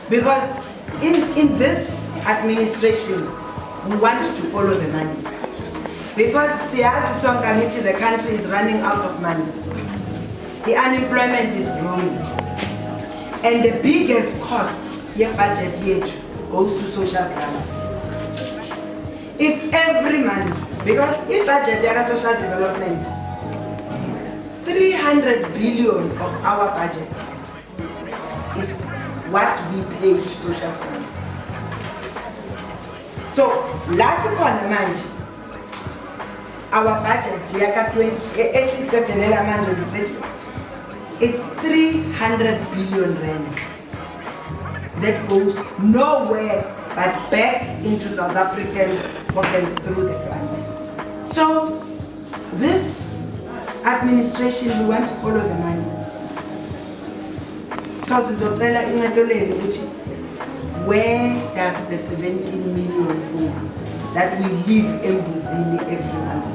Because in this administration, we want to follow the money. Because the country is running out of money. The unemployment is growing. And the biggest cost budget goes to social grants. If every month, because in budget social development, 300 billion of our budget is what we pay to social grants. So last month, our budget it's 300 billion rand that goes nowhere but back into South Africans' pockets through the grant. So this administration, we want to follow the money. So where does the 17 million go that we live in Mbuzini every month?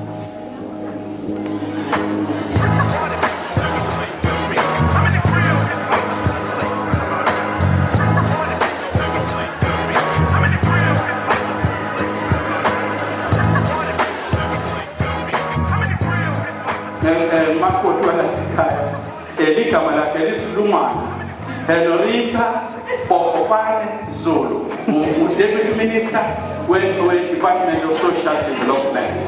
Hendrietta Bogopane-Zulu, Deputy Minister with Department of Social Development.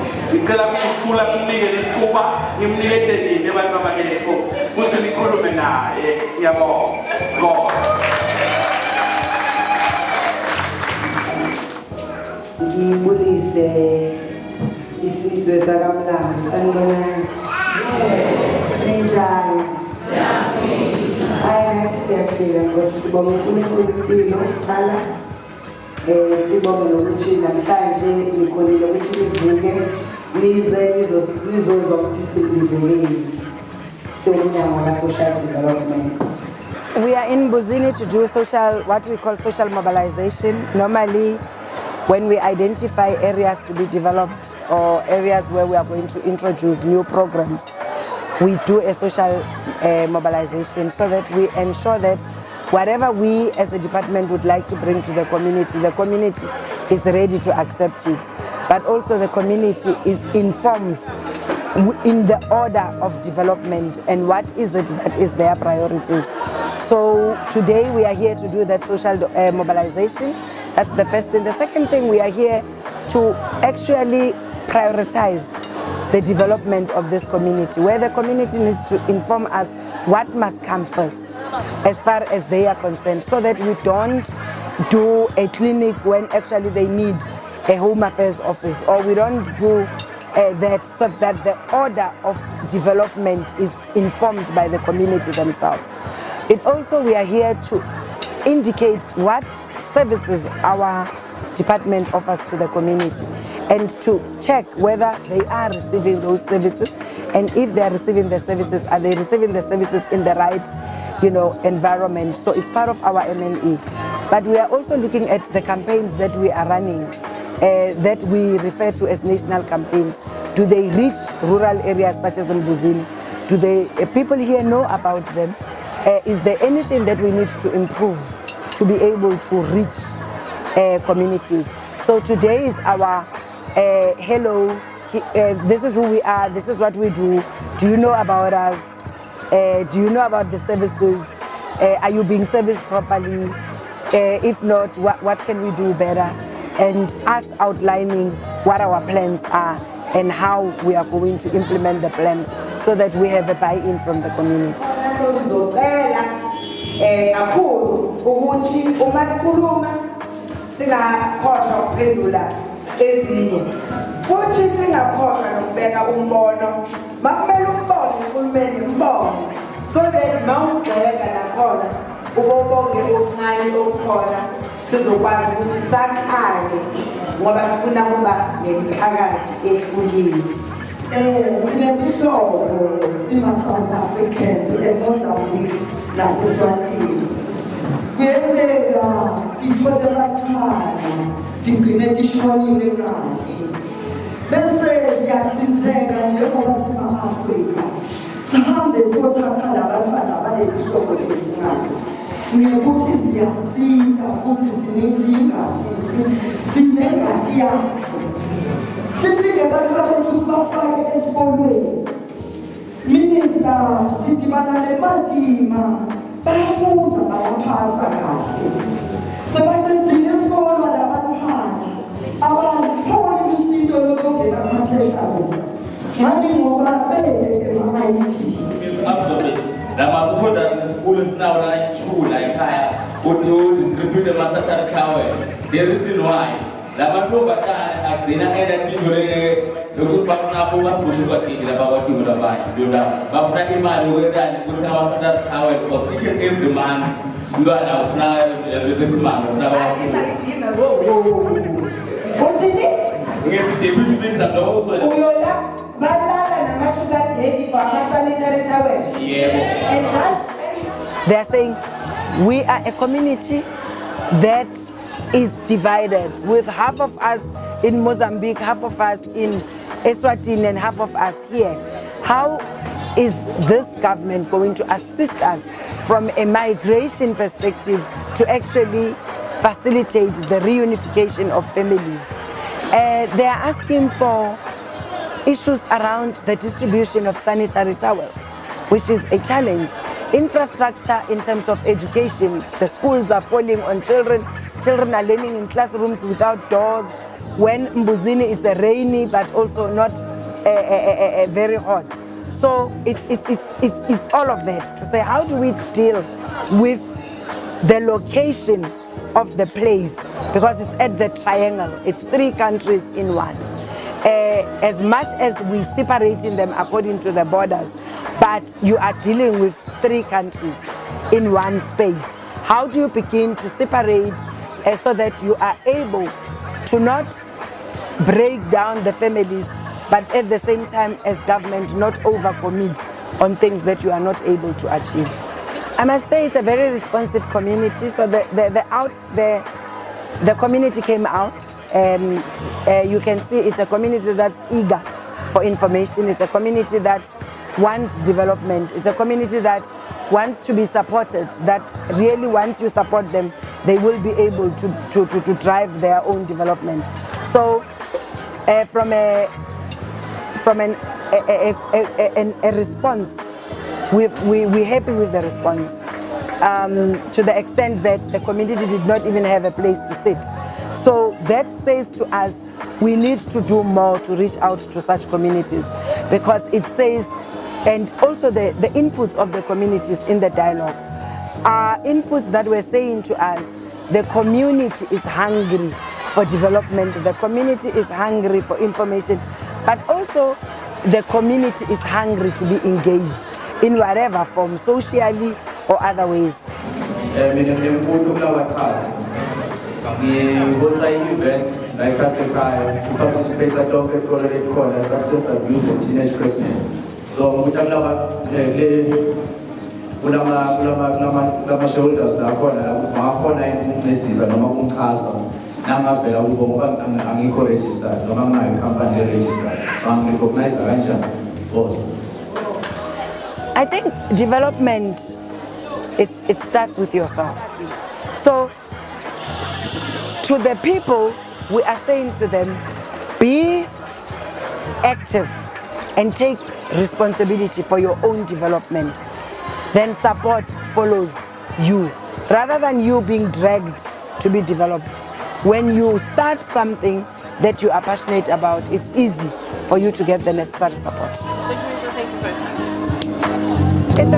We are in Mbuzini to do what we call social mobilization. Normally, when we identify areas to be developed or areas where we are going to introduce new programs, we do a social mobilization so that we ensure that whatever we as the department would like to bring to the community is ready to accept it. But also the community informs in the order of development and what is it that is their priorities. So today we are here to do that social mobilization. That's the first thing. The second thing, we are here to actually prioritize the development of this community, where the community needs to inform us what must come first as far as they are concerned, so that we don't do a clinic when actually they need a home affairs office, or we don't do that, so that the order of development is informed by the community themselves. It also, we are here to indicate what services our department offers to the community and to check whether they are receiving those services, and if they are receiving the services, are they receiving the services in the right environment. So it's part of our MNE. But we are also looking at the campaigns that we are running, that we refer to as national campaigns. Do they reach rural areas such as Mbuzini? Do people here know about them? Is there anything that we need to improve to be able to reach communities? So today is our hello, this is who we are, this is what we do. Do you know about us? Do you know about the services? Are you being serviced properly? If not, what can we do better? And us outlining what our plans are and how we are going to implement the plans so that we have a buy-in from the community. So that Mount Nakona, Ubonge Uknani Okona, sizokwazi ukuthi sakhale ngoba sifuna kuba nemphakathi ehlukile. Sinetihlobo sima South Africans eMozambique naseSwatini. Kuyenzeka tifole bathwana, tigcine tishonile ngaphi. Bese siyathintheka njengoba sima Afrika. sihambe siyothatha labantwana balezihlobo lezincane ngekuthi siyasika futhi sinengadi yakho sifike abantwana bethu sibafake esikolweni Minister sidibana lemadima bayafunda bayaphasa kahle sebaqedile isikolo labantwana abatholi usizo lokungena kuma-tertiaries ngani ngoba bede ema-IT la masukunda school esinawo la ichula ekhaya udistribute ama-satellite tower. The reason why la mantombazane agcina enadingole lokuthi bafuna abo basibushuka laba kwatiwe labanye ndoda bafuna imali yokwendani ukuthi ama-satellite tower because each and every month umntwana ufuna besimanga ufuna uthini ngethi deputy minister njengoba uyola balala nama-sugar daddy for ama-sanitary towel. yebo. And that's, they are saying we are a community that is divided, with half of us in Mozambique, half of us in Eswatini, and half of us here. How is this government going to assist us from a migration perspective to actually facilitate the reunification of families? They are asking for issues around the distribution of sanitary towels, which is a challenge. Infrastructure in terms of education, the schools are falling on children. Children are learning in classrooms without doors. When Mbuzini is rainy but also not very hot. So it's all of that to say, how do we deal with the location of the place? Because it's at the triangle. It's 3 countries in one. As much as we separating them according to the borders, but you are dealing with 3 countries in one space. How do you begin to separate so that you are able to not break down the families, but at the same time as government not overcommit on things that you are not able to achieve? I must say it's a very responsive community. So the community came out. You can see it's a community that's eager for information. It's a community that wants development. It's a community that wants to be supported, that really once you support them, they will be able to drive their own development. So from a response, we're happy with the response, to the extent that the community did not even have a place to sit. So that says to us, we need to do more to reach out to such communities, because it says, and also the inputs of the communities in the dialogue are inputs that were saying to us, the community is hungry for development, the community is hungry for information, but also the community is hungry to be engaged in whatever form, socially or other ways. Ngihosta i-event la eKhathekhaya to-participate lonke already khona substance abuse and teenage pregnant. So kulama shoulders la khona la ukuthi makhona ukuncedisa noma ukumxhasa nangavela kubo ngoba angikho registered noma nginayo company registered bangirecognize kanjani boss. I think development, it starts with yourself. So to the people, we are saying to them, be active and take responsibility for your own development. Then support follows you, rather than you being dragged to be developed. When you start something that you are passionate about, it's easy for you to get the necessary support. Thank you for your time. It's a